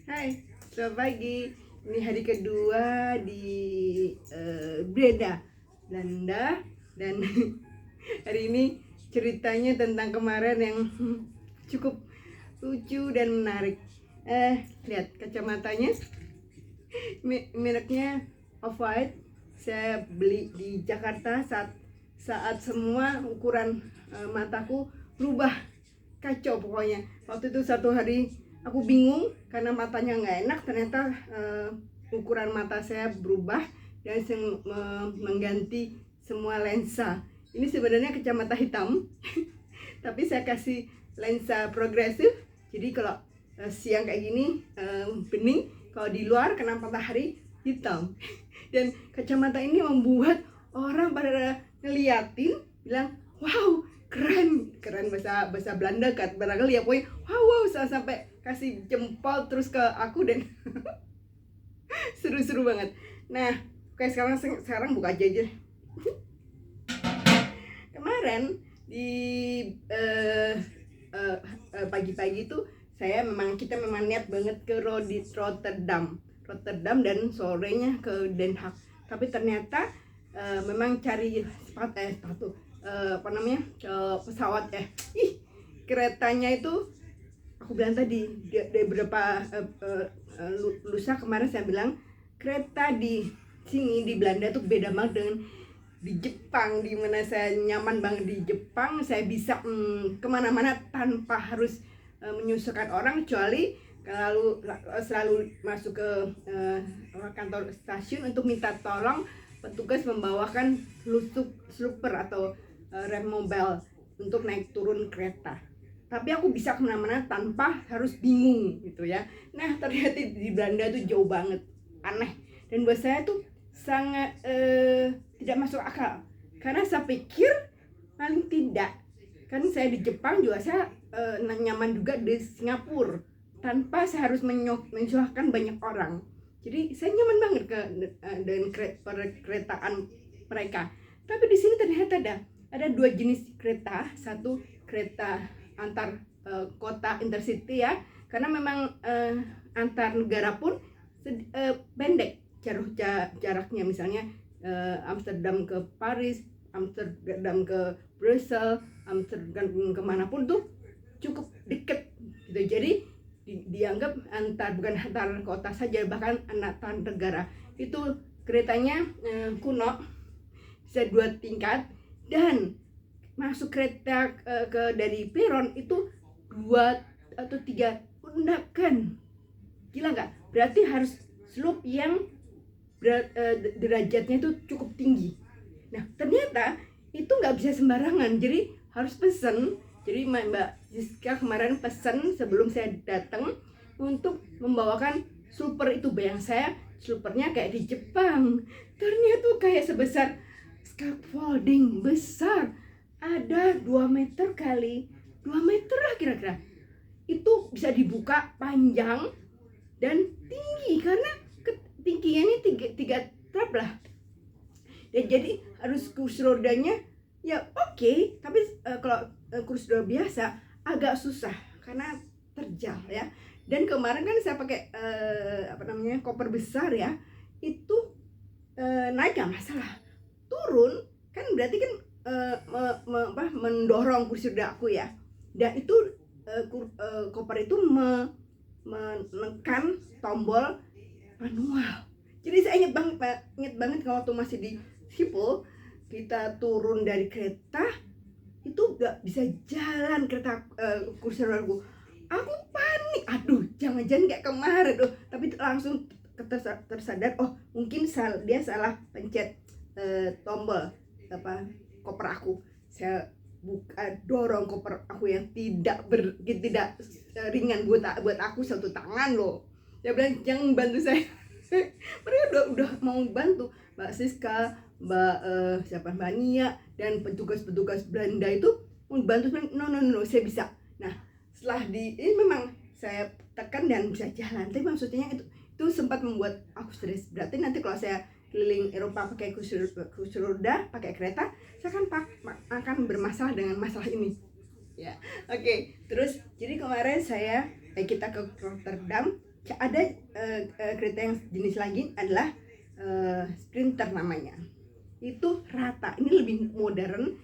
Hai, selamat pagi. Ini hari kedua di Belanda, dan hari ini ceritanya tentang kemarin yang cukup lucu dan menarik. Lihat kacamatanya, mereknya Off-White. Saya beli di Jakarta saat semua ukuran mataku berubah, kacau pokoknya. Waktu itu satu hari aku bingung karena matanya nggak enak. Ternyata ukuran mata saya berubah dan mengganti semua lensa. Ini sebenarnya kacamata hitam tapi saya kasih lensa progresif. Jadi kalau siang kayak gini bening, kalau di luar kena matahari hitam. Dan kacamata ini membuat orang pada ngeliatin, bilang wow, keren bahasa Belanda kan barangkali ya, pokoknya wow sampai kasih jempol terus ke aku dan seru-seru banget. Nah, kayak sekarang buka aja. Kemarin di pagi-pagi itu kita memang niat banget ke Rotterdam dan sorenya ke Den Haag. Tapi ternyata memang cari pesawat keretanya itu, aku bilang tadi dari beberapa lusa kemarin saya bilang kereta di sini di Belanda tuh beda banget dengan di Jepang, di mana saya nyaman banget di Jepang. Saya bisa kemana-mana tanpa harus menyusahkan orang, kecuali kalau selalu masuk ke kantor stasiun untuk minta tolong petugas membawakan slooper atau rem mobile untuk naik turun kereta. Tapi aku bisa kemana-mana tanpa harus bingung gitu ya. Nah, ternyata di Belanda tuh jauh banget, aneh, dan buat saya tuh sangat tidak masuk akal. Karena saya pikir paling tidak, kan saya di Jepang juga, saya nyaman juga di Singapura tanpa saya harus menyusahkan banyak orang. Jadi saya nyaman banget dengan keretaan mereka. Tapi di sini ternyata ada dua jenis kereta. Satu kereta antar kota intercity ya, karena memang antar negara pun pendek jaraknya. Misalnya Amsterdam ke Paris, Amsterdam ke Brussels, Amsterdam kemanapun tuh cukup deket gitu. Jadi dianggap bukan antar kota saja, bahkan antar negara. Itu keretanya kuno, bisa 2 tingkat, dan masuk kereta dari peron itu 2 atau 3 undakan. Gila nggak? Berarti harus slope yang derajatnya itu cukup tinggi. Nah, ternyata itu nggak bisa sembarangan, jadi harus pesen. Jadi Mbak Ziska kemarin pesen sebelum saya datang untuk membawakan super itu. Bayang saya supernya kayak di Jepang, ternyata tuh kayak sebesar scaffolding besar, ada 2 meter kali 2 meter lah kira-kira. Itu bisa dibuka panjang dan tinggi, karena ketinggiannya 3 trap lah. Dan jadi harus kursi rodanya ya oke, tapi kalau kursi roda biasa agak susah karena terjal ya. Dan kemarin kan saya pakai koper besar ya, itu naik gak masalah, turun kan berarti kan mendorong kursi roda aku ya. Dan itu koper itu menekan tombol manual. Jadi saya inget banget kalau waktu masih di Schiphol, kita turun dari kereta itu gak bisa jalan kereta kursi rodaku. Aku panik, aduh jangan-jangan kayak kemarin. Tapi langsung tersadar, oh mungkin dia salah pencet tombol koper aku. Saya dorong koper aku yang tidak ringan buat aku, satu tangan loh. Dia bilang jangan bantu saya. Mereka udah mau bantu, Mbak Siska, Mbak Nia, dan petugas Belanda itu mau bantu. No, saya bisa. Nah, setelah ini memang saya tekan dan bisa jalan. Tapi maksudnya itu sempat membuat aku stres. Berarti nanti kalau saya keliling Eropa pakai kursi roda, pakai kereta, saya akan bermasalah dengan masalah ini. Ya, oke. Terus jadi kemarin kita ke Rotterdam. ada kereta yang jenis lagi adalah Sprinter namanya. Itu rata, ini lebih modern,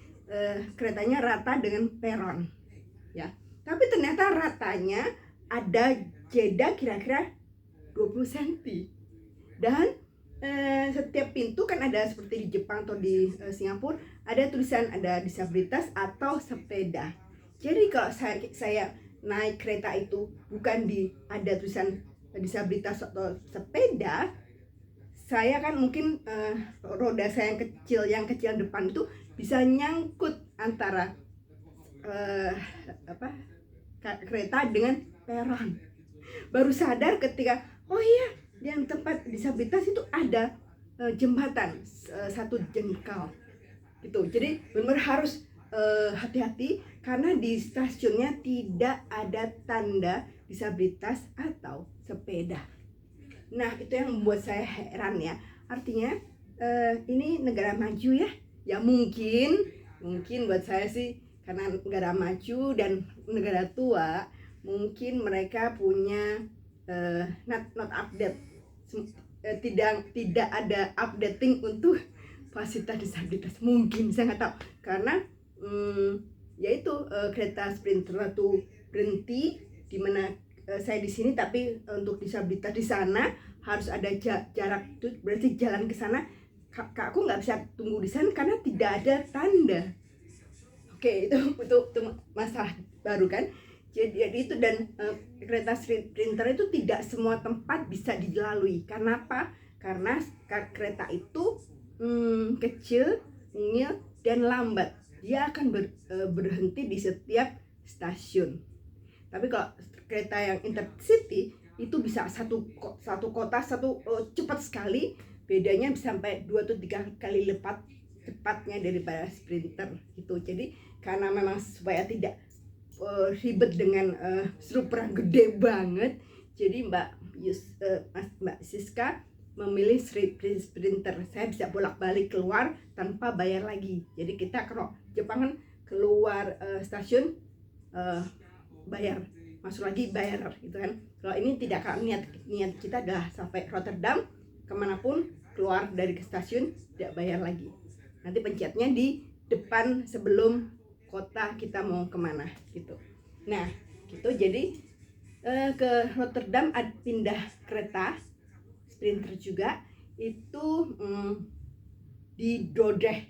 keretanya rata dengan peron ya. Tapi ternyata ratanya ada jeda kira-kira 20 cm. Dan setiap pintu kan ada seperti di Jepang atau di Singapura, ada tulisan ada disabilitas atau sepeda. Jadi kalau saya naik kereta itu bukan ada tulisan disabilitas atau sepeda, saya kan mungkin roda saya yang kecil depan itu bisa nyangkut antara kereta dengan peron. Baru sadar ketika oh iya, yang tempat disabilitas itu ada jembatan 1 jengkal gitu. Jadi benar harus hati-hati karena di stasiunnya tidak ada tanda disabilitas atau sepeda. Nah, itu yang membuat saya heran ya. Artinya ini negara maju ya. Ya mungkin buat saya sih karena negara maju dan negara tua, mungkin mereka punya not update, tidak ada updating untuk fasilitas disabilitas. Mungkin saya nggak tahu karena yaitu kereta Sprinter itu berhenti di mana saya di sini, tapi untuk disabilitas di sana harus ada jarak, itu berarti jalan ke sana aku nggak bisa tunggu di sana karena tidak ada tanda. Oke, itu masalah baru kan. Jadi itu, dan kereta Sprinter itu tidak semua tempat bisa dilalui. Karena apa? Karena kereta itu kecil, mungil, dan lambat. Dia akan berhenti di setiap stasiun. Tapi kalau kereta yang intercity itu bisa satu kota cepat sekali, bedanya bisa sampai 2 atau 3 kali lipat cepatnya daripada Sprinter gitu. Jadi karena memang supaya tidak ribet dengan super gede banget, jadi Mbak Siska memilih Sprinter. Saya bisa bolak-balik keluar tanpa bayar lagi. Jadi kita kalau Jepang kan keluar stasiun bayar, masuk lagi bayar gitu kan. Kalau ini tidak, kan niat kita adalah sampai Rotterdam, kemanapun keluar dari stasiun tidak bayar lagi. Nanti pencetnya di depan sebelum kota kita mau kemana gitu. Nah gitu, jadi ke Rotterdam pindah kereta Sprinter juga itu di Dordrecht.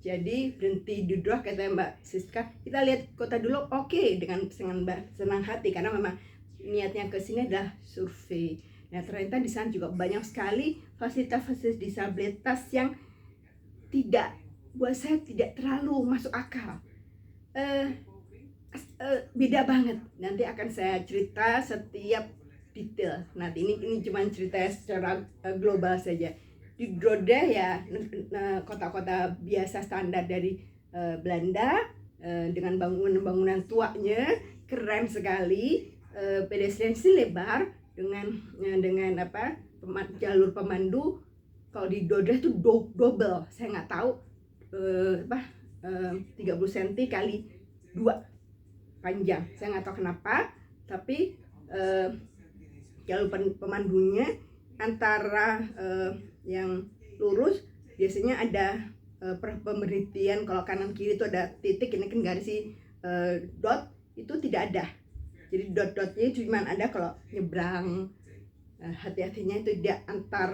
Jadi berhenti di Dordrecht, kata Mbak Siska, kita lihat kota dulu. Oke, dengan senang hati karena memang niatnya ke sini adalah survei. Nah ternyata di sana juga banyak sekali fasilitas disabilitas yang buat saya tidak terlalu masuk akal. Beda banget. Nanti akan saya cerita setiap detail. Nanti ini cuma cerita secara global saja. Di Dordrecht ya kota-kota biasa standar dari Belanda, dengan bangunan tuanya keren sekali, pedestrian lebar dengan jalur pemandu. Kalau di Dordrecht itu double, saya nggak tahu 30 cm kali 2 panjang, saya nggak tahu kenapa, tapi jalur pemandunya antara yang lurus biasanya ada pemberhentian. Kalau kanan kiri itu ada titik, ini kan garis dot, itu tidak ada. Jadi dot-dotnya cuma ada kalau nyebrang, hati-hatinya itu tidak antar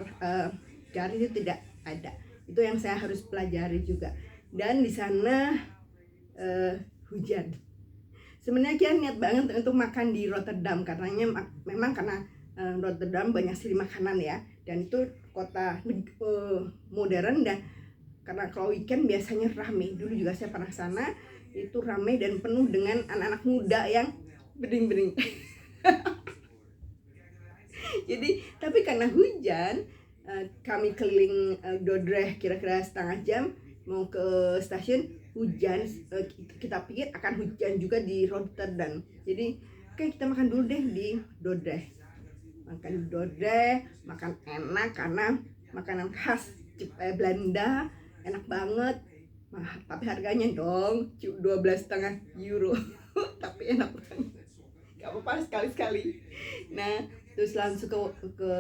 garis, itu tidak ada. Itu yang saya harus pelajari juga. Dan di sana hujan. Sebenarnya kita niat banget untuk makan di Rotterdam karena memang karena Rotterdam banyak sekali makanan ya, dan itu kota modern, dan karena kalau weekend biasanya ramai. Dulu juga saya pernah sana, itu ramai dan penuh dengan anak-anak muda yang bering-bering. Jadi tapi karena hujan, kami keliling Dordrecht kira-kira setengah jam mau ke stasiun, hujan. Kita pikir akan hujan juga di Rotterdam. Jadi oke, kita makan dulu deh di Dordrecht. Makan enak karena makanan khas Belanda, enak banget. Tapi harganya dong €12,5 tapi enak banget. Gak apa-apa sekali-sekali. Nah terus langsung ke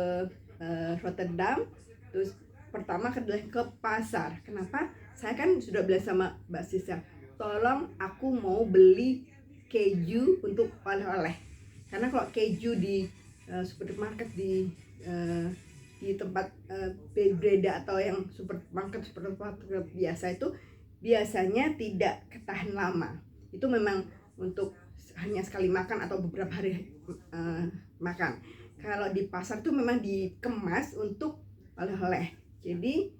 Rotterdam. Terus pertama adalah ke pasar. Kenapa? Saya kan sudah bilang sama Mbak Sisa, tolong aku mau beli keju untuk oleh-oleh. Karena kalau keju di supermarket di tempat Breda atau yang supermarket biasa itu biasanya tidak ketahan lama. Itu memang untuk hanya sekali makan atau beberapa hari makan. Kalau di pasar itu memang dikemas untuk oleh-oleh. Jadi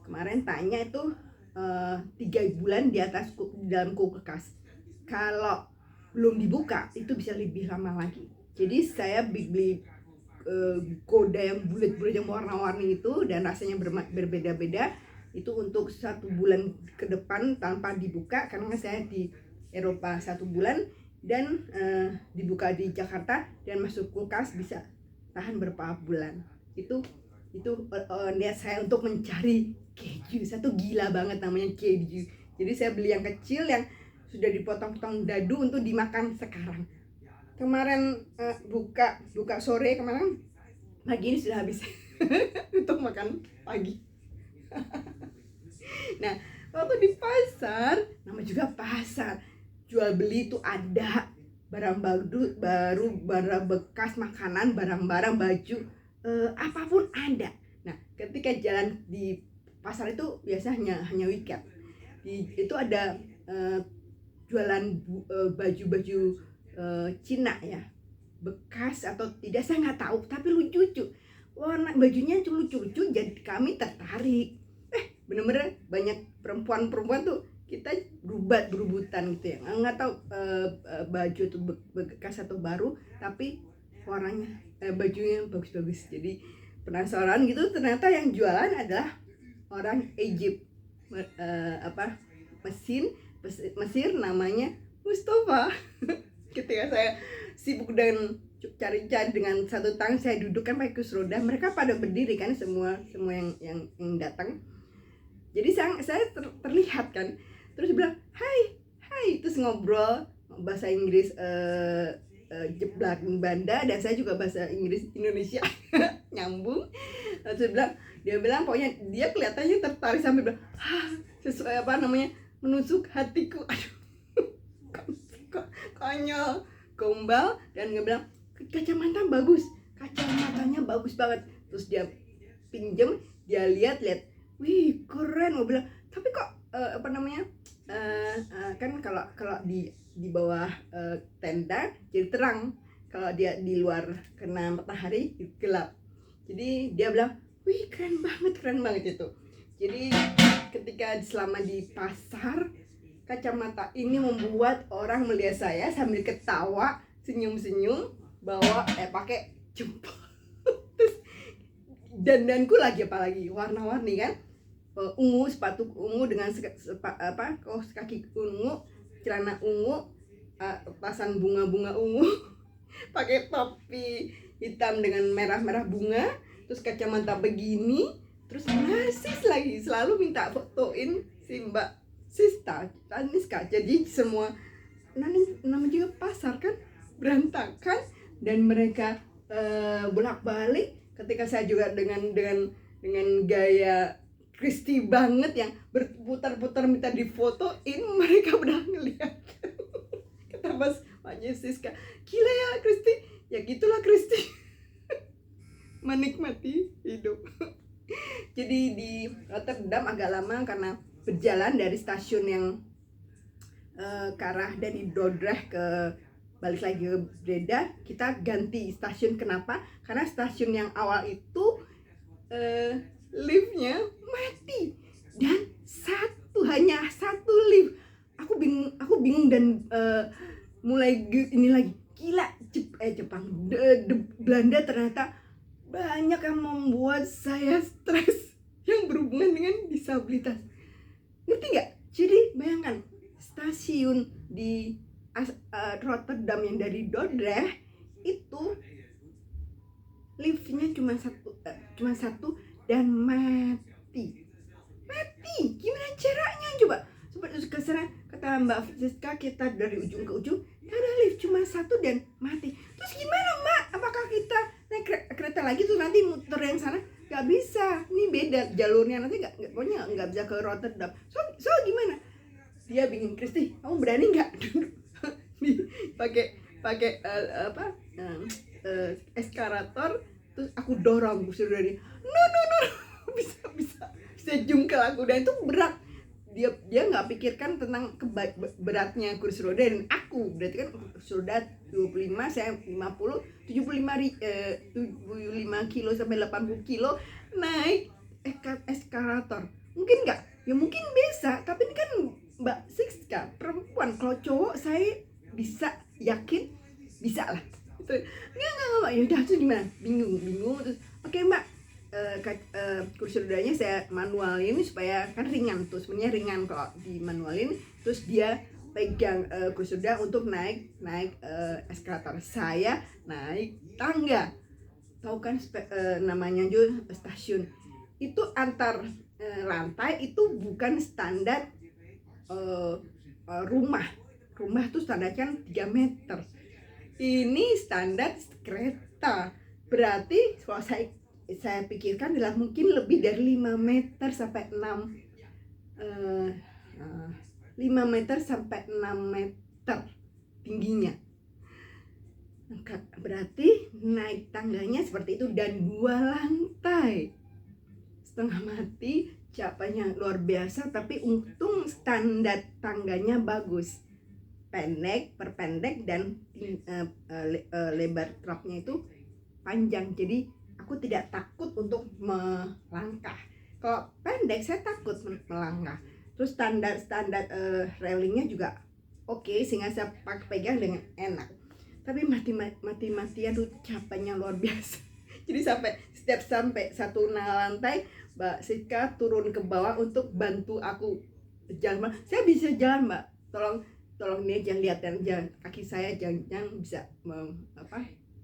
kemarin tanya itu 3 bulan di atas di dalam kulkas. Kalau belum dibuka itu bisa lebih lama lagi. Jadi saya beli goda yang bulat-bulat yang warna-warni itu dan rasanya berbeda-beda. Itu untuk 1 bulan ke depan tanpa dibuka, karena saya di Eropa 1 bulan dan dibuka di Jakarta dan masuk kulkas bisa tahan berapa bulan. Itu niat saya untuk mencari keju. Saya tuh gila banget namanya keju. Jadi saya beli yang kecil yang sudah dipotong-potong dadu untuk dimakan sekarang. Kemarin buka sore, kemarin pagi ini sudah habis untuk makan pagi. Nah waktu di pasar, nama juga pasar, jual beli itu ada barang baru, barang bekas makanan, barang-barang baju, apapun ada. Nah ketika jalan di pasar itu biasanya hanya weekend. Itu ada jualan baju-baju Cina ya, bekas atau tidak saya nggak tahu, tapi lucu-lucu, warna bajunya lucu-lucu, jadi kami tertarik. Bener-bener banyak perempuan tuh, kita berebutan gitu ya, nggak tahu baju itu bekas atau baru, tapi warnanya bajunya bagus-bagus. Jadi penasaran gitu, ternyata yang jualan adalah orang Egypt, Mesir, namanya Mustafa. Ketika saya sibuk dan cari-cari dengan satu tangan saya duduk kan pakai kursi roda, mereka pada berdiri kan, semua yang datang. Jadi saya terlihat kan, terus bilang hai, terus ngobrol bahasa Inggris jeblak Banda, dan saya juga bahasa Inggris Indonesia nyambung. Terus dia bilang pokoknya dia kelihatannya tertarik sampai bilang sesuai menusuk hatiku. Aduh konyol, gombal, dan dia bilang kacamatanya bagus banget. Terus dia pinjem, dia lihat, wih keren. Mau bilang tapi kok kan kalau di bawah tenda jadi terang, kalau dia di luar kena matahari gelap. Jadi dia bilang wih keren banget itu. Jadi ketika selama di pasar, kacamata ini membuat orang melihat saya sambil ketawa, senyum-senyum, bawa pakai jempol. Terus dandanku apalagi warna-warni kan, ungu, sepatu ungu dengan kaos kaki ungu, celana ungu, tasan bunga-bunga ungu, pakai topi hitam dengan merah-merah bunga, terus kacamata begini, terus narsis lagi, selalu minta fotoin si Mbak Niska. Jadi semua namanya juga pasar kan berantakan, dan mereka bolak-balik. Ketika saya juga dengan gaya Kristi banget yang berputar-putar minta difotoin, mereka udah ngeliat. Kata Mbak Siska, gila ya Kristi. Ya gitulah Kristi. Menikmati hidup. Jadi di Rotterdam agak lama karena berjalan dari stasiun yang ke arah dari Dordrecht ke balik lagi ke Breda, kita ganti stasiun. Kenapa? Karena stasiun yang awal itu liftnya mati, dan hanya satu lift. Aku bingung dan mulai ini lagi, gila, Jepang, Belanda ternyata banyak yang membuat saya stres yang berhubungan dengan disabilitas. Ngerti nggak? Jadi bayangkan stasiun di Rotterdam yang dari Dordrecht itu liftnya cuma satu dan mati. Gimana caranya coba? Seperti kesana kata Mbak Siska, kita dari ujung ke ujung nggak ada lift. lift cuma satu dan mati. Terus gimana Mbak? Apakah kita naik kereta lagi tuh nanti muter yang sana? Gak bisa, ini beda jalurnya, nanti pokoknya nggak bisa ke Rotterdam. So gimana? Dia bingung, Kristi, kamu berani nggak pakai eskalator? Terus aku dorong kursi roda dia, no, bisa jungkel aku, dan itu berat. Dia nggak pikirkan tentang beratnya kursi roda dan aku, berarti kan kursi roda 25, saya 50, 75 kilo sampai 80 kilo naik eskalator. Mungkin nggak? Ya mungkin bisa, tapi ini kan Mbak Siska perempuan. Kalau cowok saya bisa, yakin bisa lah. Itu nggak, ya udah, tuh gimana? Bingung terus oke Mbak, kursi rodanya saya manualin supaya kan ringan tuh, sebenarnya ringan kalau di manualin. Terus dia pegang kursi roda untuk naik eskalator, saya naik tangga. Tahu kan namanya juga stasiun itu antar lantai itu bukan standar rumah tuh standar kan 3 meter. Ini standar kereta, berarti kalau saya pikirkan adalah mungkin lebih dari 5 meter sampai 5 meter sampai 6 meter tingginya. Berarti naik tangganya seperti itu dan 2 lantai. Setengah mati, capeknya luar biasa, tapi untung standar tangganya bagus. Perpendek dan lebar trapnya itu panjang, jadi aku tidak takut untuk melangkah. Kalau pendek saya takut melangkah. Terus standar railingnya juga oke, sehingga saya pegang dengan enak. Tapi mati-matian tuh capeknya luar biasa. Jadi sampai satu lantai, Mbak Siska turun ke bawah untuk bantu aku jalan. Saya bisa jalan Mbak, tolong nih jangan lihat jalan kaki saya, jangan bisa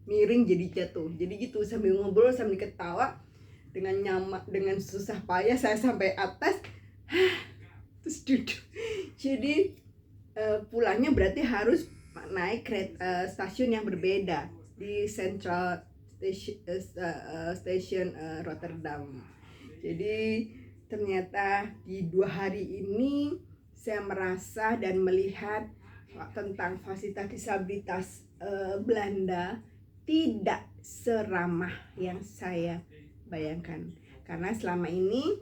miring jadi jatuh. Jadi gitu, sambil ngobrol sambil ketawa dengan susah payah saya sampai atas, terus duduk. Jadi pulangnya berarti harus naik stasiun yang berbeda di Central Station Rotterdam. Jadi ternyata di 2 hari ini saya merasa dan melihat tentang fasilitas disabilitas Belanda tidak seramah yang saya bayangkan. Karena selama ini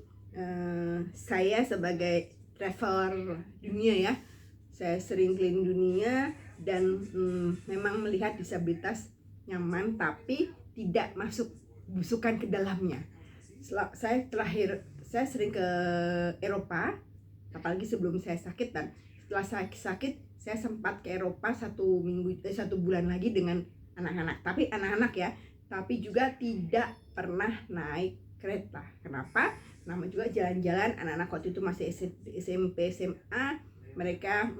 saya sebagai traveler dunia ya, saya sering keliling dunia dan memang melihat disabilitas nyaman, tapi tidak masuk busukan ke dalamnya. Saya sering ke Eropa, apalagi sebelum saya sakit, dan setelah saya sakit saya sempat ke Eropa 1 bulan lagi dengan anak-anak, tapi juga tidak pernah naik kereta. Kenapa? Nama juga jalan-jalan, anak-anak waktu itu masih SMP SMA, mereka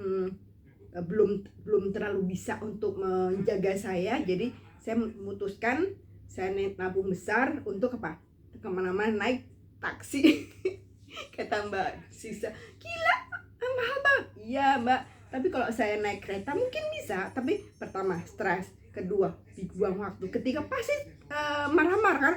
belum terlalu bisa untuk menjaga saya. Jadi saya memutuskan saya nabung besar untuk kemana-mana naik taksi. Kata Mbak Sisa, gila mahal banget. Iya Mbak, tapi kalau saya naik kereta mungkin bisa, tapi pertama stres, kedua dibuang waktu, ketiga pasti marah-marah kan,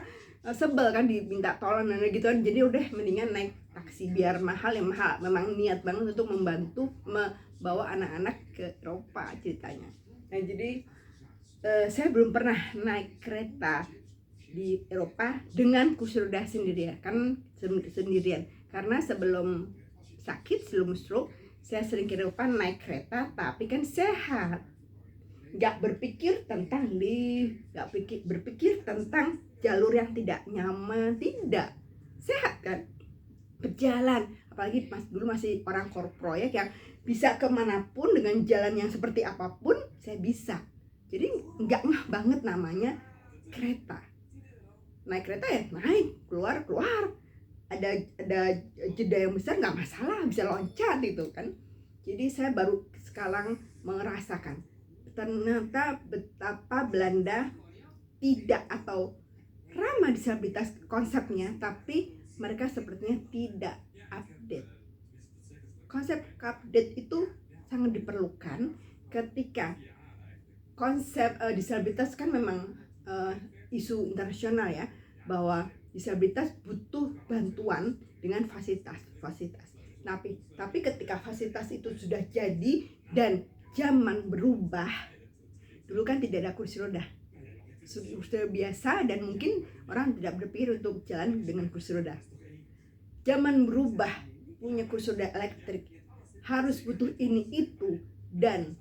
sebel kan diminta tolong dan gitu kan. Jadi udah mendingan naik taksi, biar mahal ya mahal. Memang niat banget untuk membantu membawa anak-anak ke Eropa ceritanya. Nah jadi saya belum pernah naik kereta di Eropa dengan kursi roda sendirian, karena sebelum sakit, sebelum stroke, saya sering ke Eropa naik kereta, tapi kan sehat, nggak berpikir tentang lift, nggak berpikir tentang jalur yang tidak nyaman, tidak, sehat kan, berjalan. Apalagi dulu masih orang proyek yang bisa kemanapun dengan jalan yang seperti apapun saya bisa. Jadi nggak ngah banget namanya kereta. Naik kereta ya naik, keluar, ada jeda yang besar nggak masalah, bisa loncat itu kan. Jadi saya baru sekarang merasakan ternyata betapa Belanda tidak atau ramah disabilitas konsepnya, tapi mereka sepertinya tidak update. Konsep update itu sangat diperlukan ketika konsep disabilitas kan memang isu internasional ya, bahwa disabilitas butuh bantuan dengan fasilitas. Tapi ketika fasilitas itu sudah jadi dan zaman berubah, dulu kan tidak ada kursi roda, sudah biasa dan mungkin orang tidak berpikir untuk jalan dengan kursi roda. Zaman berubah, punya kursi roda elektrik, harus butuh ini itu, dan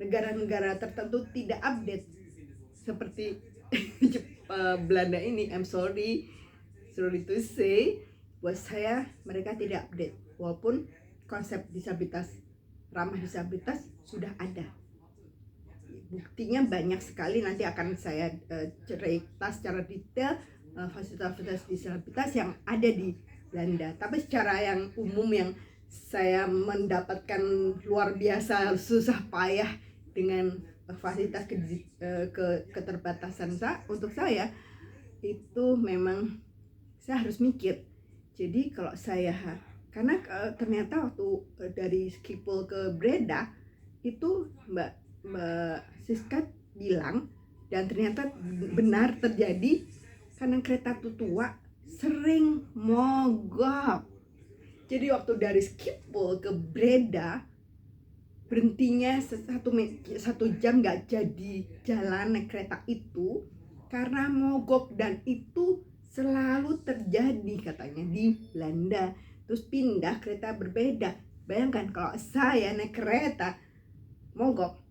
negara-negara tertentu tidak update seperti Belanda ini. I'm sorry to say, buat saya mereka tidak update walaupun konsep ramah disabilitas sudah ada. Buktinya banyak sekali, nanti akan saya cerita secara detail fasilitas disabilitas yang ada di Belanda. Tapi secara yang umum yang saya mendapatkan luar biasa susah payah dengan fasilitas keterbatasan untuk saya, itu memang saya harus mikir. Jadi kalau saya, karena ternyata waktu dari Schiphol ke Breda itu Mbak Siska bilang, dan ternyata benar terjadi, karena kereta itu tua, sering mogok. Jadi waktu dari Schiphol ke Breda, berhentinya 1 jam nggak jadi jalan naik kereta itu karena mogok, dan itu selalu terjadi katanya di Belanda. Terus pindah kereta berbeda. Bayangkan kalau saya naik kereta mogok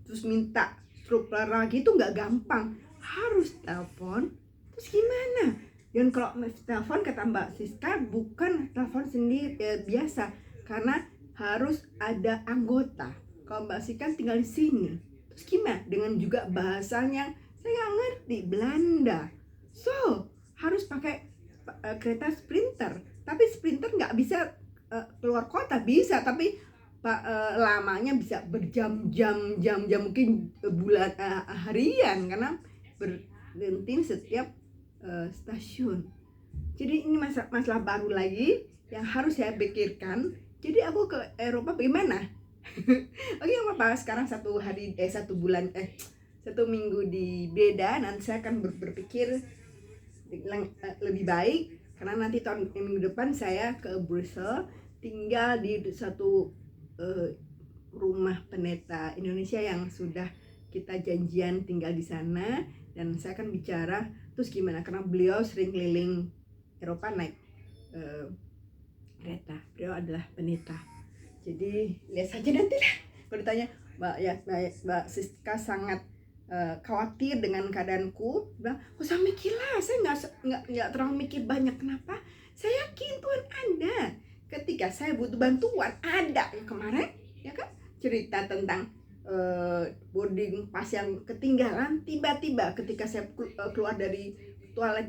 terus minta struktur lagi, itu nggak gampang, harus telepon. Terus gimana? Dan kalau telepon, kata Mbak Siska, bukan telepon sendiri biasa, karena harus ada anggota. Kalau Mbak Siska tinggal di sini, terus gimana? Dengan juga bahasanya saya nggak ngerti Belanda, so harus pakai kereta Sprinter. Tapi Sprinter nggak bisa keluar kota, bisa, tapi lamanya bisa berjam-jam, mungkin bulan harian, karena berhenti setiap stasiun. Jadi ini masalah baru lagi yang harus saya pikirkan. Jadi aku ke Eropa bagaimana? Oke, apa sekarang 1 minggu di Breda, nanti saya akan berpikir lebih baik, karena nanti minggu depan saya ke Brussels, tinggal di satu rumah pendeta Indonesia yang sudah kita janjian tinggal di sana, dan saya akan bicara terus gimana, karena beliau sering keliling Eropa naik kereta, beliau adalah pendeta. Jadi lihat saja nanti lah. Kalau ditanya Mbak Siska sangat khawatir dengan keadaanku, bilang, "Oh, saya mikirlah, saya nggak terlalu mikir banyak." Kenapa? Saya yakin Tuhan ada. Ketika saya butuh bantuan, ada. Yang kemarin ya kan cerita tentang boarding pass yang ketinggalan, tiba-tiba ketika saya keluar dari toilet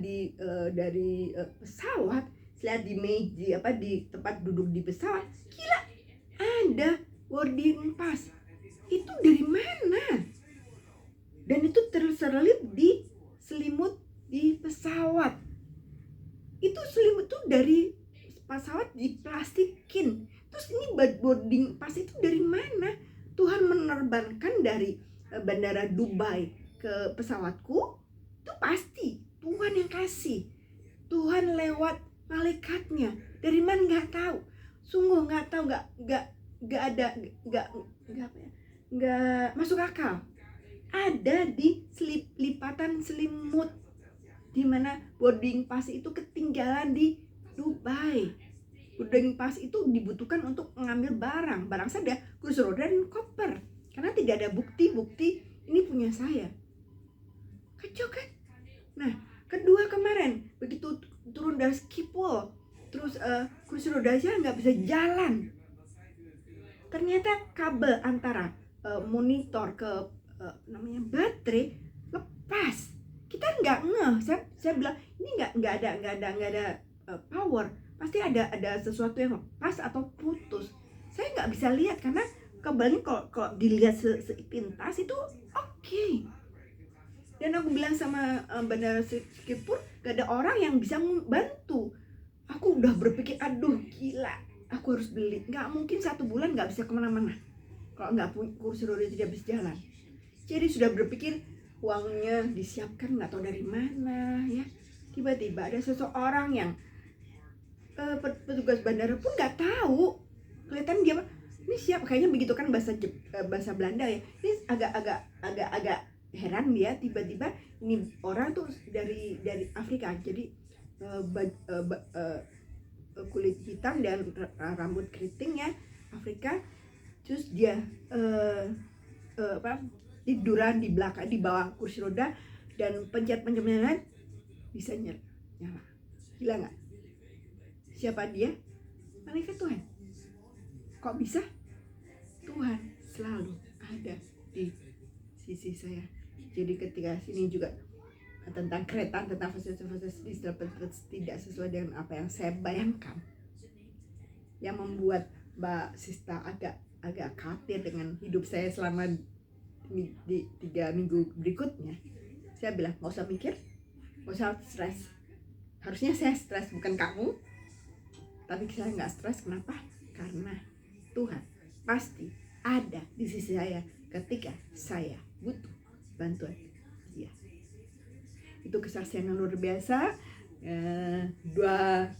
dari pesawat, lihat di tempat duduk di pesawat, gila, ada boarding pass. Itu dari mana? Dan itu terselip di selimut di pesawat. Itu selimut itu dari pesawat diplastikin. Terus ini boarding pass itu dari mana? Tuhan menerbangkan dari bandara Dubai ke pesawatku, itu pasti Tuhan yang kasih. Tuhan lewat malaikatnya. Dari mana nggak tahu. Sungguh nggak tahu, nggak masuk akal. Ada di lipatan selimut, di mana boarding pass itu ketinggalan di Dubai. Boarding pass itu dibutuhkan untuk mengambil barang saya, kursi roda dan koper, karena tidak ada bukti ini punya saya. Kacau kan? Nah, kedua kemarin begitu turun dari Schiphol, terus kursi roda aja nggak bisa jalan. Ternyata kabel antara monitor ke baterai lepas. Kita nggak ngeh. Saya bilang ini nggak ada power. Pasti ada sesuatu yang lepas atau putus. Saya nggak bisa lihat karena kabelnya kalau dilihat sepintas itu oke. Dan aku bilang sama bandara Schiphol, gak ada orang yang bisa membantu. Aku udah berpikir, aduh gila, aku harus beli. Nggak mungkin 1 bulan nggak bisa kemana-mana kalau nggak punya kursi roda, tidak bisa jalan. Jadi sudah berpikir uangnya disiapkan nggak tahu dari mana ya. Tiba-tiba ada seseorang yang petugas bandara pun nggak tahu. Kelihatan dia ini siapa, kayaknya begitu kan bahasa Belanda ya. Ini agak heran dia, tiba-tiba ini orang tuh dari Afrika. Jadi kulit hitam dan rambut keriting ya, Afrika. Terus dia tiduran di belakang, di bawah kursi roda, dan pencet bisa nyala. Gila nggak? Siapa dia? Malaikat Tuhan. Kok bisa? Tuhan selalu ada di sisi saya. Jadi ketika sini juga tentang kereta, tentang fasilitas tidak sesuai dengan apa yang saya bayangkan, yang membuat Mbak Sista agak khawatir dengan hidup saya selama di 3 minggu berikutnya. Saya bilang nggak usah mikir, nggak usah stres. Harusnya saya stres, bukan kamu. Tapi saya nggak stres. Kenapa? Karena Tuhan pasti ada di sisi saya ketika saya butuh bantuan Dia. Itu kesaksian yang luar biasa.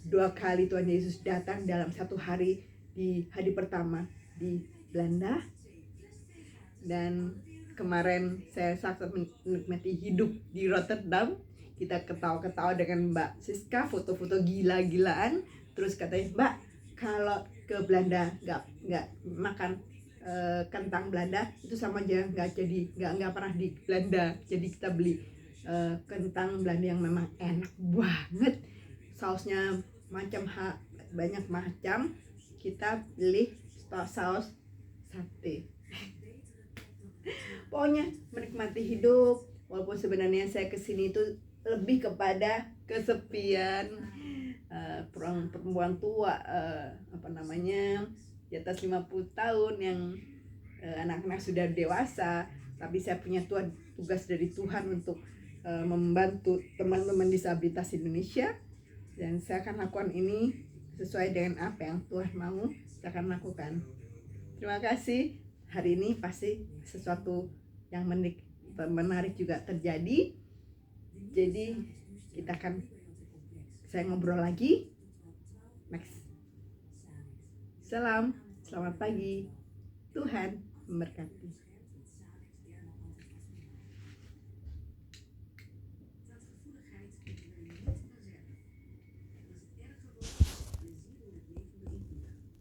Dua kali Tuhan Yesus datang dalam satu hari, di hari pertama di Belanda, dan kemarin saya sangat menikmati hidup di Rotterdam. Kita ketawa-ketawa dengan Mbak Siska, foto-foto gila-gilaan. Terus katanya, Mbak, kalau ke Belanda nggak makan kentang Belanda, itu sama aja nggak pernah di Belanda. Jadi kita beli kentang Belanda yang memang enak banget, sausnya banyak macam. Kita beli saus sate. Pokoknya menikmati hidup, walaupun sebenarnya saya kesini itu lebih kepada kesepian. Perempuan tua, di atas 50 tahun, yang anak-anak sudah dewasa, tapi saya punya tugas dari Tuhan untuk membantu teman-teman disabilitas Indonesia, dan saya akan lakukan ini sesuai dengan apa yang Tuhan mau. Saya akan lakukan. Terima kasih. Hari ini pasti sesuatu yang menarik juga terjadi. Jadi saya ngobrol lagi next. Selamat pagi. Tuhan memberkati.